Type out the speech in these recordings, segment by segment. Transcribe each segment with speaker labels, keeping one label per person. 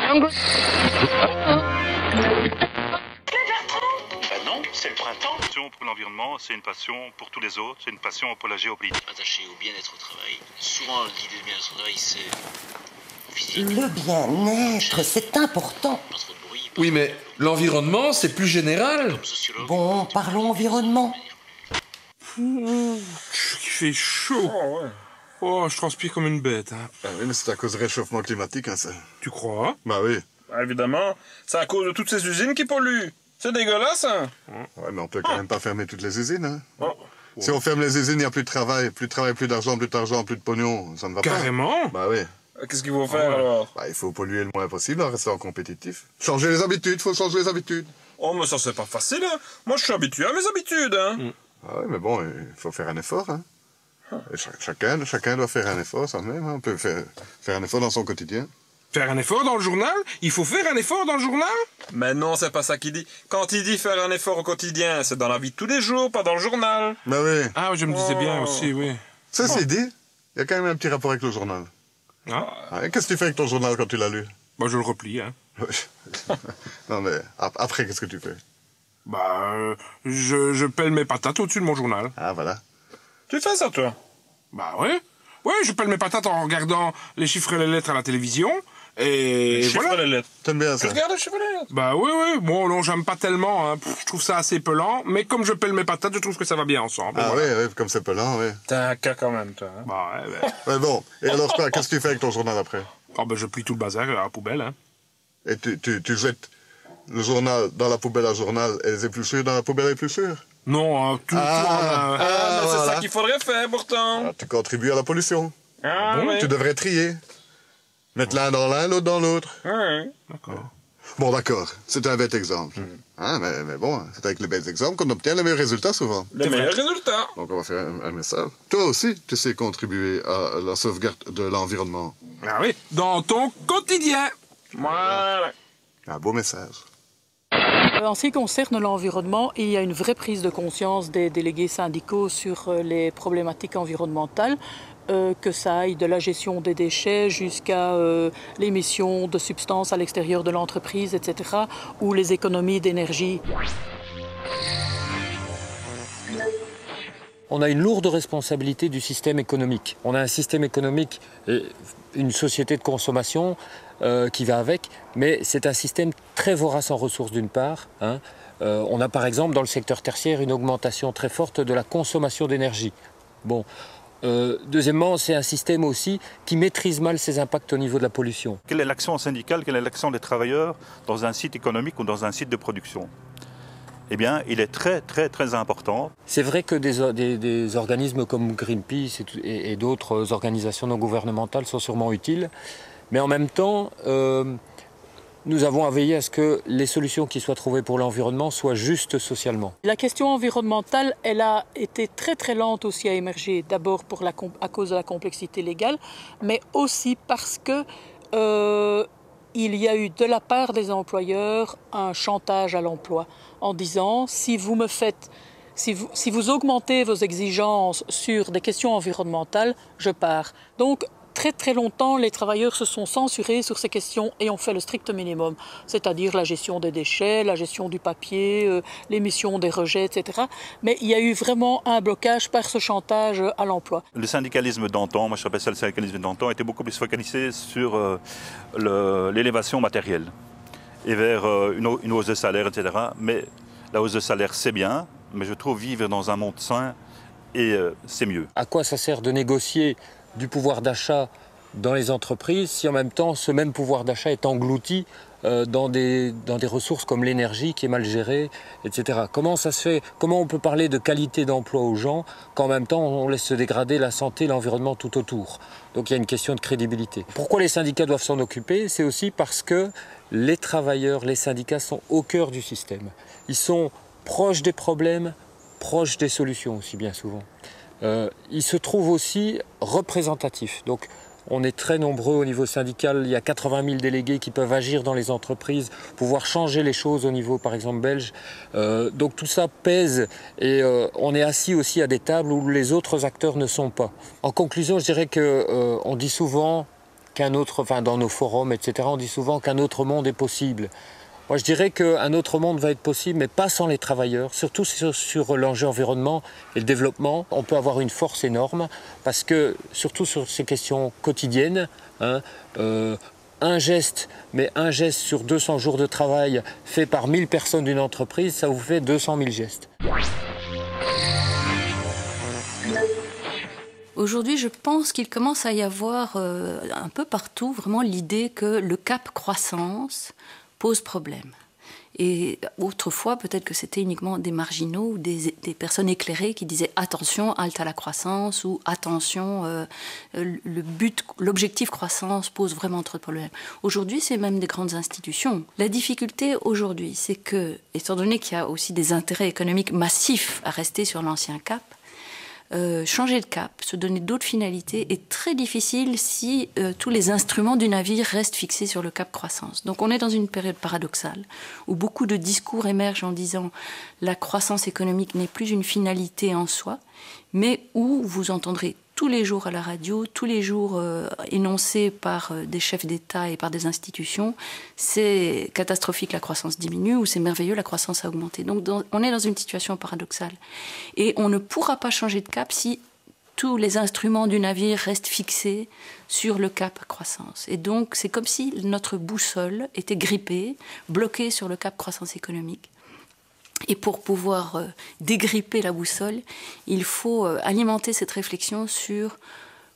Speaker 1: Non, c'est le printemps.
Speaker 2: Une passion pour l'environnement, c'est une passion pour tous les autres, c'est une passion pour la géopolitique.
Speaker 1: Attaché au bien-être au travail. Souvent, l'idée de bien-être au travail, c'est physique.
Speaker 3: Le bien-être, c'est important.
Speaker 1: Pas trop de bruit. pas
Speaker 4: Oui,
Speaker 1: trop
Speaker 4: mais
Speaker 1: de-
Speaker 4: l'environnement, c'est plus général.
Speaker 1: Comme sociologue.
Speaker 3: Bon, parlons environnement.
Speaker 5: Il fait chaud.
Speaker 6: Oh, ouais.
Speaker 5: Oh, je transpire comme une bête. Hein.
Speaker 6: Ah oui, mais c'est à cause du réchauffement climatique, hein, ça.
Speaker 5: Tu crois?
Speaker 6: Bah oui.
Speaker 7: Ah, évidemment, c'est à cause de toutes ces usines qui polluent. C'est dégueulasse, hein.
Speaker 6: Ouais, mais on peut quand même pas fermer toutes les usines, hein.
Speaker 7: Oh.
Speaker 6: Si on ferme les usines, il n'y a plus de travail, plus d'argent, plus de pognon. Ça ne va
Speaker 5: Carrément?
Speaker 6: pas. Bah oui.
Speaker 7: Qu'est-ce qu'il faut faire, alors?
Speaker 6: Bah, il faut polluer le moins possible en restant compétitif. Changer les habitudes, faut changer les habitudes.
Speaker 7: Oh, mais ça, c'est pas facile, hein. Moi, je suis habitué à mes habitudes, hein.
Speaker 6: Ah oui, mais bon, il faut faire un effort, hein. Et chacun doit faire un effort, ça même, hein. On peut faire un effort dans son quotidien.
Speaker 5: Faire un effort dans le journal? Il faut faire un effort dans le journal?
Speaker 7: Mais non, c'est pas ça qu'il dit. Quand il dit faire un effort au quotidien, c'est dans la vie de tous les jours, pas dans le journal.
Speaker 6: Bah oui.
Speaker 5: Ah, je me disais bien aussi, oui.
Speaker 6: Ceci dit, il y a quand même un petit rapport avec le journal.
Speaker 5: Ah,
Speaker 6: Ah, et qu'est-ce que tu fais avec ton journal quand tu l'as lu?
Speaker 5: bah je le replie, hein.
Speaker 6: Non mais, après, qu'est-ce que tu fais?
Speaker 5: Bah, je pèle mes patates au-dessus de mon journal.
Speaker 6: Ah, voilà.
Speaker 7: Tu fais ça, toi?
Speaker 5: Bah ouais. Ouais, je pèle mes patates en regardant les chiffres et les lettres à la télévision. Et
Speaker 7: Chiffre
Speaker 5: voilà.
Speaker 7: les lettres.
Speaker 6: T'aimes bien
Speaker 7: Tu
Speaker 6: ça?
Speaker 7: regardes les chiffres et les lettres?
Speaker 5: Bah oui, oui. Bon, non, j'aime pas tellement. Hein. Je trouve ça assez pelant. Mais comme je pèle mes patates, je trouve que ça va bien ensemble.
Speaker 6: Ah
Speaker 5: Voilà.
Speaker 6: oui, comme c'est pelant, oui.
Speaker 7: T'as un cas quand même, toi. Hein?
Speaker 5: Bah ouais, ouais.
Speaker 6: Ouais, bon, et alors quoi, qu'est-ce que tu fais avec ton journal après?
Speaker 5: Oh, bah je plie tout le bazar à la poubelle, hein.
Speaker 6: Et tu jettes le journal dans la poubelle à journal et les épluchures dans la poubelle à épluchures?
Speaker 5: Non, tout le temps.
Speaker 7: Ah, mais c'est
Speaker 6: voilà.
Speaker 7: ça qu'il faudrait faire, pourtant.
Speaker 6: Ah, tu contribues à la pollution.
Speaker 7: Ah,
Speaker 5: bon,
Speaker 7: ouais.
Speaker 6: Tu devrais trier. Mettre l'un dans l'un, l'autre dans l'autre.
Speaker 7: Ouais.
Speaker 5: D'accord.
Speaker 6: Bon, d'accord, c'est un bête exemple. Hein, mais bon, c'est avec les bêtes exemples qu'on obtient les meilleurs résultats souvent.
Speaker 7: Les meilleurs résultats.
Speaker 6: Donc on va faire un message. Toi aussi, tu sais contribuer à la sauvegarde de l'environnement.
Speaker 5: Ah oui, dans ton quotidien.
Speaker 7: Voilà.
Speaker 6: Un beau message.
Speaker 8: En ce qui concerne l'environnement, il y a une vraie prise de conscience des délégués syndicaux sur les problématiques environnementales, que ça aille de la gestion des déchets jusqu'à l'émission de substances à l'extérieur de l'entreprise, etc., ou les économies d'énergie.
Speaker 9: On a une lourde responsabilité du système économique. On a un système économique et une société de consommation qui va avec, mais c'est un système très vorace en ressources d'une part. Hein. On a par exemple dans le secteur tertiaire une augmentation très forte de la consommation d'énergie. Bon. Deuxièmement, c'est un système aussi qui maîtrise mal ses impacts au niveau de la pollution.
Speaker 2: Quelle est l'action syndicale, quelle est l'action des travailleurs dans un site économique ou dans un site de production? Eh bien, il est très, très, très important.
Speaker 9: C'est vrai que des organismes comme Greenpeace et d'autres organisations non gouvernementales sont sûrement utiles, mais en même temps, nous avons à veiller à ce que les solutions qui soient trouvées pour l'environnement soient justes socialement.
Speaker 8: La question environnementale, elle a été très très lente aussi à émerger, d'abord à cause de la complexité légale, mais aussi parce que il y a eu de la part des employeurs un chantage à l'emploi en disant si vous augmentez vos exigences sur des questions environnementales, je pars. Donc très très longtemps, les travailleurs se sont censurés sur ces questions et ont fait le strict minimum, c'est-à-dire la gestion des déchets, la gestion du papier, l'émission des rejets, etc. Mais il y a eu vraiment un blocage par ce chantage à l'emploi.
Speaker 2: Le syndicalisme d'antan, moi je appelle ça le syndicalisme d'antan, était beaucoup plus focalisé sur l'élévation matérielle et vers une hausse de salaire, etc. Mais la hausse de salaire, c'est bien, mais je trouve vivre dans un monde sain, et c'est mieux.
Speaker 9: À quoi ça sert de négocier du pouvoir d'achat dans les entreprises si en même temps ce même pouvoir d'achat est englouti dans des ressources comme l'énergie qui est mal gérée, etc. Comment ça se fait? Comment on peut parler de qualité d'emploi aux gens quand en même temps on laisse se dégrader la santé, l'environnement tout autour? Donc il y a une question de crédibilité. Pourquoi les syndicats doivent s'en occuper? C'est aussi parce que les travailleurs, les syndicats sont au cœur du système. Ils sont proches des problèmes, proches des solutions aussi bien souvent. Ils se trouvent aussi représentatifs. Donc on est très nombreux au niveau syndical, il y a 80 000 délégués qui peuvent agir dans les entreprises, pouvoir changer les choses au niveau par exemple belge. Donc tout ça pèse et on est assis aussi à des tables où les autres acteurs ne sont pas. En conclusion, je dirais qu'on dit souvent dans nos forums, etc., on dit souvent qu'un autre monde est possible. Moi, je dirais qu'un autre monde va être possible, mais pas sans les travailleurs, surtout sur l'enjeu environnement et le développement. On peut avoir une force énorme, parce que, surtout sur ces questions quotidiennes, un geste sur 200 jours de travail fait par 1000 personnes d'une entreprise, ça vous fait 200 000 gestes.
Speaker 10: Aujourd'hui, je pense qu'il commence à y avoir un peu partout vraiment l'idée que le cap croissance pose problème. Et autrefois, peut-être que c'était uniquement des marginaux ou des personnes éclairées qui disaient « attention, halte à la croissance » ou « attention, l'objectif croissance pose vraiment trop de problèmes ». Aujourd'hui, c'est même des grandes institutions. La difficulté aujourd'hui, c'est que, étant donné qu'il y a aussi des intérêts économiques massifs à rester sur l'ancien cap, changer de cap, se donner d'autres finalités est très difficile si tous les instruments du navire restent fixés sur le cap croissance. Donc on est dans une période paradoxale où beaucoup de discours émergent en disant la croissance économique n'est plus une finalité en soi, mais où vous entendrez tous les jours à la radio, tous les jours énoncés par des chefs d'État et par des institutions, c'est catastrophique, la croissance diminue, ou c'est merveilleux, la croissance a augmenté. Donc on est dans une situation paradoxale. Et on ne pourra pas changer de cap si tous les instruments du navire restent fixés sur le cap croissance. Et donc c'est comme si notre boussole était grippée, bloquée sur le cap croissance économique. Et pour pouvoir dégripper la boussole, il faut alimenter cette réflexion sur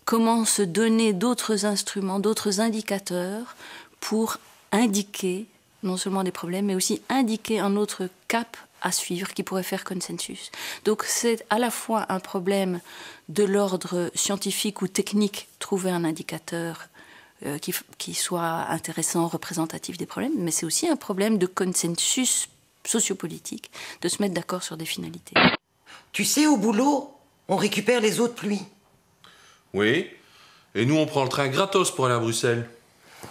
Speaker 10: comment se donner d'autres instruments, d'autres indicateurs pour indiquer non seulement des problèmes, mais aussi indiquer un autre cap à suivre qui pourrait faire consensus. Donc c'est à la fois un problème de l'ordre scientifique ou technique, trouver un indicateur qui soit intéressant, représentatif des problèmes, mais c'est aussi un problème de consensus sociopolitique, de se mettre d'accord sur des finalités.
Speaker 3: Tu sais, au boulot, on récupère les eaux de pluie.
Speaker 4: Oui, et nous on prend le train gratos pour aller à Bruxelles.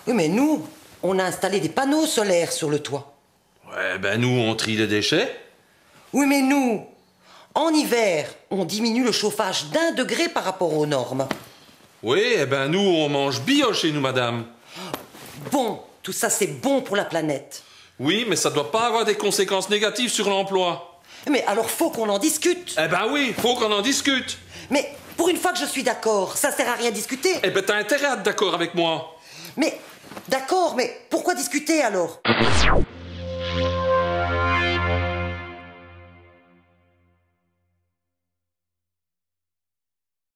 Speaker 3: Oui, mais nous, on a installé des panneaux solaires sur le toit.
Speaker 4: Ouais, ben nous on trie les déchets.
Speaker 3: Oui, mais nous, en hiver, on diminue le chauffage d'1 degré par rapport aux normes.
Speaker 4: Oui, eh ben nous on mange bio chez nous, madame.
Speaker 3: Bon, tout ça c'est bon pour la planète.
Speaker 4: Oui, mais ça doit pas avoir des conséquences négatives sur l'emploi.
Speaker 3: Mais alors faut qu'on en discute.
Speaker 4: Eh ben oui, faut qu'on en discute.
Speaker 3: Mais pour une fois que je suis d'accord, ça sert à rien discuter.
Speaker 4: Eh ben t'as intérêt à être d'accord avec moi.
Speaker 3: Mais d'accord, mais pourquoi discuter alors ?